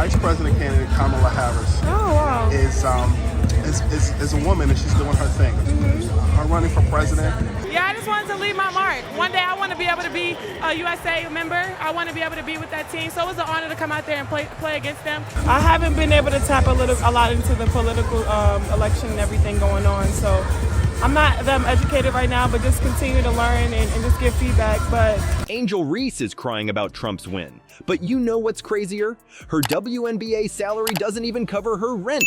Vice President candidate Kamala Harris Oh, wow. is a woman, and she's doing her thing. Her running for president. Yeah, I just wanted to leave my mark. One day I want to be able to be a USA member. I want to be able to be with that team. So it was an honor to come out there and play against them. I haven't been able to tap a lot into the political election and everything going on. So I'm not that educated right now, but just continue to learn and just give feedback. But Angel Reese is crying about Trump's win. But you know what's crazier? Her WNBA salary doesn't even cover her rent.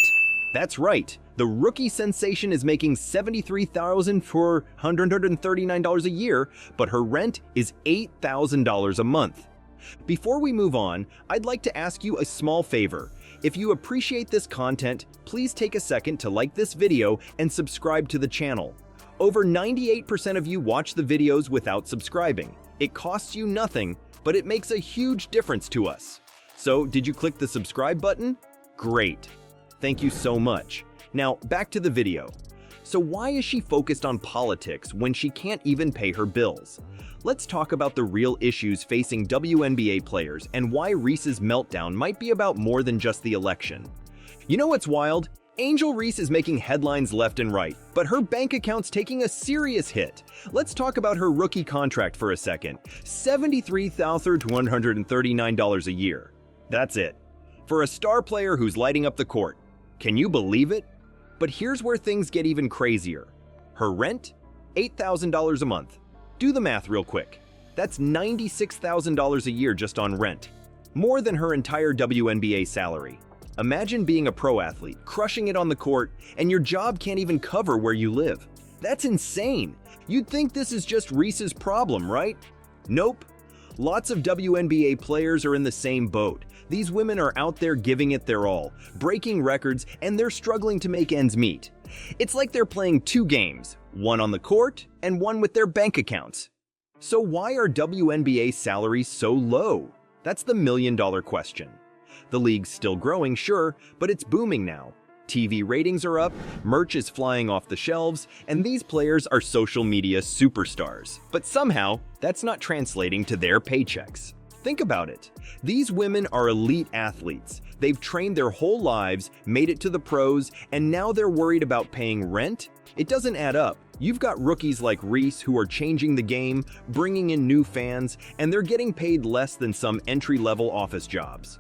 That's right. The rookie sensation is making $73,439 a year, but her rent is $8,000 a month. Before we move on, I'd like to ask you a small favor. If you appreciate this content, please take a second to like this video and subscribe to the channel. Over 98% of you watch the videos without subscribing. It costs you nothing, but it makes a huge difference to us. So, did you click the subscribe button? Great. Thank you so much. Now, back to the video. So why is she focused on politics when she can't even pay her bills? Let's talk about the real issues facing WNBA players and why Reese's meltdown might be about more than just the election. You know what's wild? Angel Reese is making headlines left and right, but her bank account's taking a serious hit. Let's talk about her rookie contract for a second. $73,139 a year. That's it. For a star player who's lighting up the court. Can you believe it? But here's where things get even crazier. Her rent? $8,000 a month. Do the math real quick. That's $96,000 a year just on rent. More than her entire WNBA salary. Imagine being a pro athlete, crushing it on the court, and your job can't even cover where you live. That's insane. You'd think this is just Reese's problem, right? Nope. Lots of WNBA players are in the same boat. These women are out there giving it their all, breaking records, and they're struggling to make ends meet. It's like they're playing two games, one on the court and one with their bank accounts. So why are WNBA salaries so low? That's the million-dollar question. The league's still growing, sure, but it's booming now. TV ratings are up, merch is flying off the shelves, and these players are social media superstars. But somehow, that's not translating to their paychecks. Think about it. These women are elite athletes. They've trained their whole lives, made it to the pros, and now they're worried about paying rent? It doesn't add up. You've got rookies like Reese who are changing the game, bringing in new fans, and they're getting paid less than some entry-level office jobs.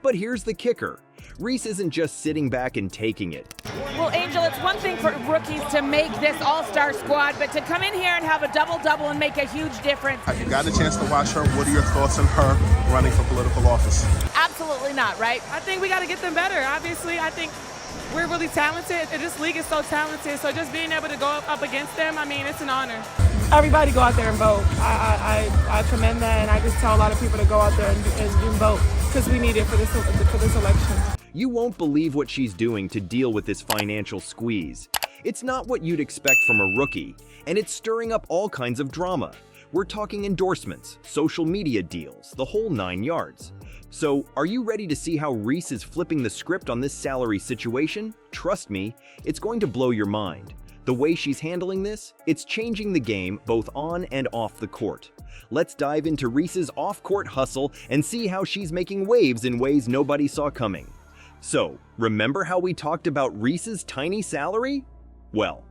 But here's the kicker. Reese isn't just sitting back and taking it. Well, Angel, it's one thing for rookies to make this all-star squad, but to come in here and have a double-double and make a huge difference. Have you got a chance to watch her? What are your thoughts on her running for political office? Absolutely not, right? I think we got to get them better. Obviously, I think we're really talented, and this league is so talented. So just being able to go up against them, I mean, it's an honor. Everybody go out there and vote. I commend that, and I just tell a lot of people to go out there and vote because we need it for this election. You won't believe what she's doing to deal with this financial squeeze. It's not what you'd expect from a rookie, and it's stirring up all kinds of drama. We're talking endorsements, social media deals, the whole 9 yards. So, are you ready to see how Reese is flipping the script on this salary situation? Trust me, it's going to blow your mind. The way she's handling this, it's changing the game both on and off the court. Let's dive into Reese's off-court hustle and see how she's making waves in ways nobody saw coming. So, remember how we talked about Reese's tiny salary? Well,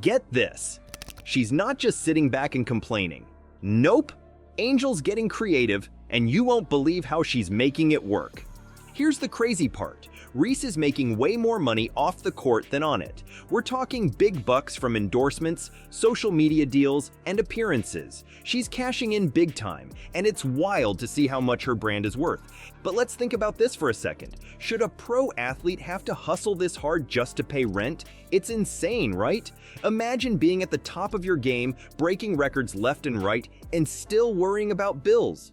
get this. She's not just sitting back and complaining. Nope. Angel's getting creative, and you won't believe how she's making it work. Here's the crazy part. Reese is making way more money off the court than on it. We're talking big bucks from endorsements, social media deals, and appearances. She's cashing in big time, and it's wild to see how much her brand is worth. But let's think about this for a second. Should a pro athlete have to hustle this hard just to pay rent? It's insane, right? Imagine being at the top of your game, breaking records left and right, and still worrying about bills.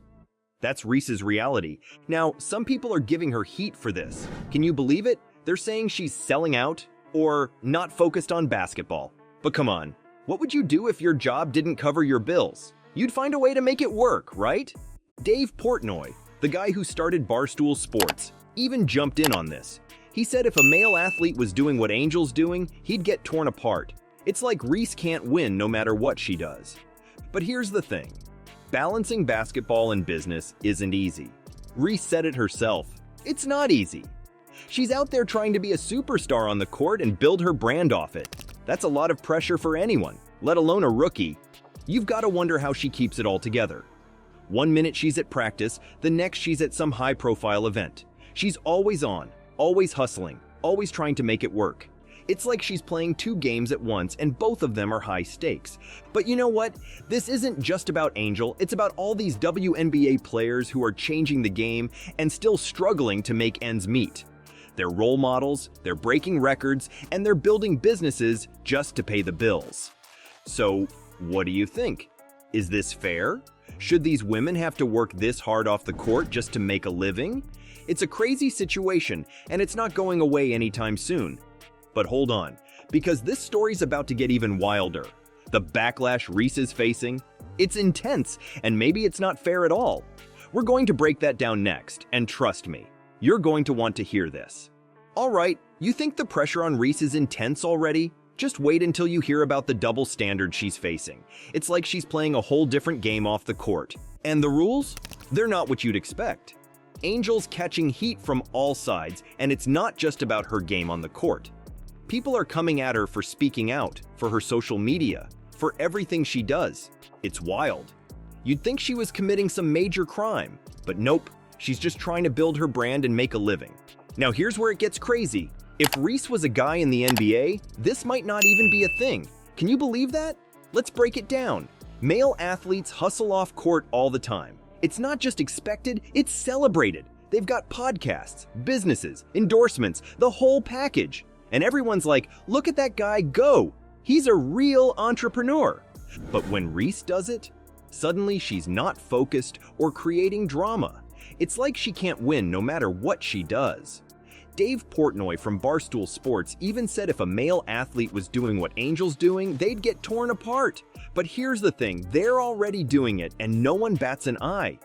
That's Reese's reality. Now, some people are giving her heat for this. Can you believe it? They're saying she's selling out or not focused on basketball. But come on, what would you do if your job didn't cover your bills? You'd find a way to make it work, right? Dave Portnoy, the guy who started Barstool Sports, even jumped in on this. He said if a male athlete was doing what Angel's doing, he'd get torn apart. It's like Reese can't win no matter what she does. But here's the thing. Balancing basketball and business isn't easy. Reese said it herself. It's not easy. She's out there trying to be a superstar on the court and build her brand off it. That's a lot of pressure for anyone, let alone a rookie. You've got to wonder how she keeps it all together. One minute she's at practice, the next she's at some high-profile event. She's always on, always hustling, always trying to make it work. It's like she's playing two games at once and both of them are high stakes. But you know what? This isn't just about Angel, it's about all these WNBA players who are changing the game and still struggling to make ends meet. They're role models, they're breaking records, and they're building businesses just to pay the bills. So, what do you think? Is this fair? Should these women have to work this hard off the court just to make a living? It's a crazy situation, and it's not going away anytime soon. But hold on, because this story's about to get even wilder. The backlash Reese is facing, it's intense, and maybe it's not fair at all. We're going to break that down next, and trust me, you're going to want to hear this. Alright, you think the pressure on Reese is intense already? Just wait until you hear about the double standard she's facing. It's like she's playing a whole different game off the court. And the rules? They're not what you'd expect. Angel's catching heat from all sides, and it's not just about her game on the court. People are coming at her for speaking out, for her social media, for everything she does. It's wild. You'd think she was committing some major crime, but nope, she's just trying to build her brand and make a living. Now here's where it gets crazy. If Reese was a guy in the NBA, this might not even be a thing. Can you believe that? Let's break it down. Male athletes hustle off court all the time. It's not just expected, it's celebrated. They've got podcasts, businesses, endorsements, the whole package. And everyone's like, look at that guy go. He's a real entrepreneur. But when Reese does it, suddenly she's not focused or creating drama. It's like she can't win no matter what she does. Dave Portnoy from Barstool Sports even said if a male athlete was doing what Angel's doing, they'd get torn apart. But here's the thing, they're already doing it and no one bats an eye.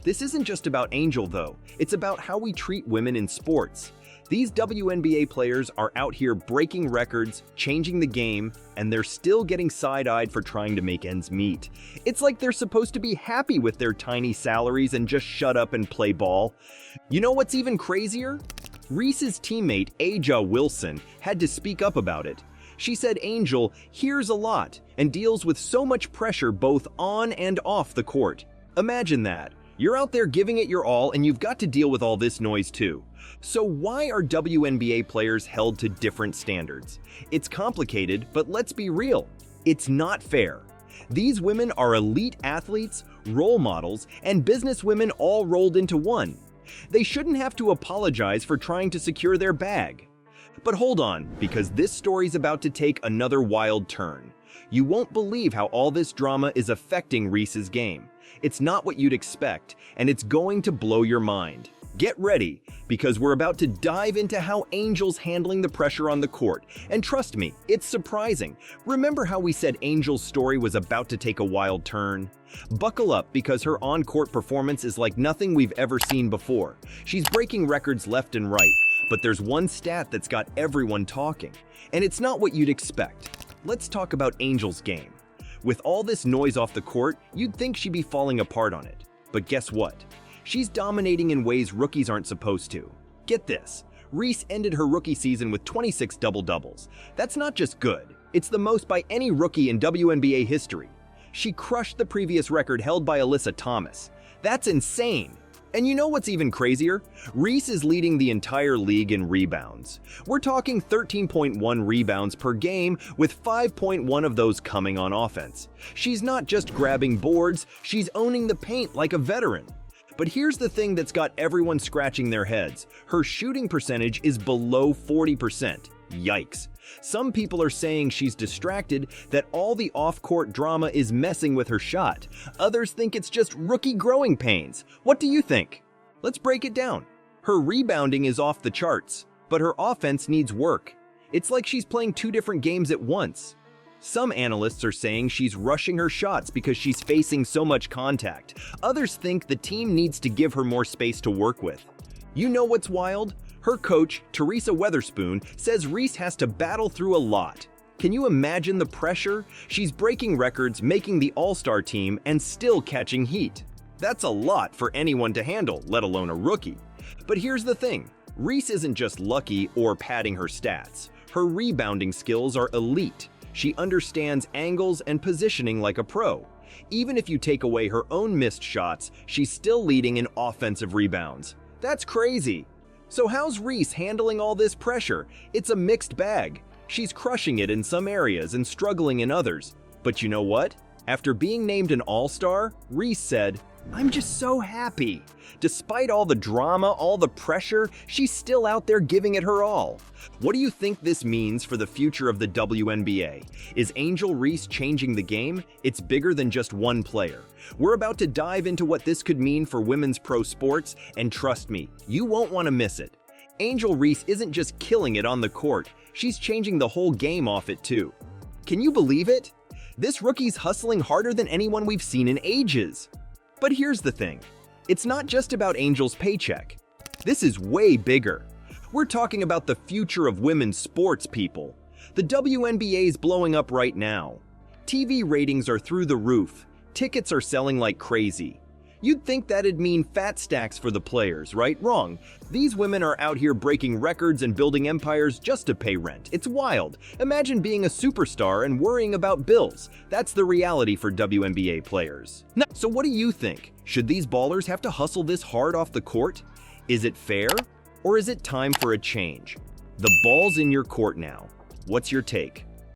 This isn't just about Angel though, it's about how we treat women in sports. These WNBA players are out here breaking records, changing the game, and they're still getting side-eyed for trying to make ends meet. It's like they're supposed to be happy with their tiny salaries and just shut up and play ball. You know what's even crazier? Reese's teammate, Aja Wilson, had to speak up about it. She said Angel hears a lot and deals with so much pressure both on and off the court. Imagine that. You're out there giving it your all and you've got to deal with all this noise too. So why are WNBA players held to different standards? It's complicated, but let's be real. It's not fair. These women are elite athletes, role models, and businesswomen all rolled into one. They shouldn't have to apologize for trying to secure their bag. But hold on, because this story's about to take another wild turn. You won't believe how all this drama is affecting Reese's game. It's not what you'd expect, and it's going to blow your mind. Get ready, because we're about to dive into how Angel's handling the pressure on the court. And trust me, it's surprising. Remember how we said Angel's story was about to take a wild turn? Buckle up, because her on-court performance is like nothing we've ever seen before. She's breaking records left and right, but there's one stat that's got everyone talking. And it's not what you'd expect. Let's talk about Angel's game. With all this noise off the court, you'd think she'd be falling apart on it. But guess what? She's dominating in ways rookies aren't supposed to. Get this, Reese ended her rookie season with 26 double-doubles. That's not just good, it's the most by any rookie in WNBA history. She crushed the previous record held by Alyssa Thomas. That's insane! And you know what's even crazier? Reese is leading the entire league in rebounds. We're talking 13.1 rebounds per game, with 5.1 of those coming on offense. She's not just grabbing boards, she's owning the paint like a veteran. But here's the thing that's got everyone scratching their heads. Her shooting percentage is below 40%. Yikes. Some people are saying she's distracted, that all the off-court drama is messing with her shot. Others think it's just rookie growing pains. What do you think? Let's break it down. Her rebounding is off the charts, but her offense needs work. It's like she's playing two different games at once. Some analysts are saying she's rushing her shots because she's facing so much contact. Others think the team needs to give her more space to work with. You know what's wild? Her coach, Teresa Weatherspoon, says Reese has to battle through a lot. Can you imagine the pressure? She's breaking records, making the All-Star team, and still catching heat. That's a lot for anyone to handle, let alone a rookie. But here's the thing, Reese isn't just lucky or padding her stats. Her rebounding skills are elite. She understands angles and positioning like a pro. Even if you take away her own missed shots, she's still leading in offensive rebounds. That's crazy. So how's Reese handling all this pressure? It's a mixed bag. She's crushing it in some areas and struggling in others. But you know what? After being named an All-Star, Reese said, "I'm just so happy." Despite all the drama, all the pressure, she's still out there giving it her all. What do you think this means for the future of the WNBA? Is Angel Reese changing the game? It's bigger than just one player. We're about to dive into what this could mean for women's pro sports, and trust me, you won't want to miss it. Angel Reese isn't just killing it on the court, she's changing the whole game off it too. Can you believe it? This rookie's hustling harder than anyone we've seen in ages. But here's the thing, it's not just about Angel's paycheck. This is way bigger. We're talking about the future of women's sports, people. The WNBA is blowing up right now. TV ratings are through the roof. Tickets are selling like crazy. You'd think that'd mean fat stacks for the players, right? Wrong. These women are out here breaking records and building empires just to pay rent. It's wild. Imagine being a superstar and worrying about bills. That's the reality for WNBA players. Now, so what do you think? Should these ballers have to hustle this hard off the court? Is it fair? Or is it time for a change? The ball's in your court now. What's your take?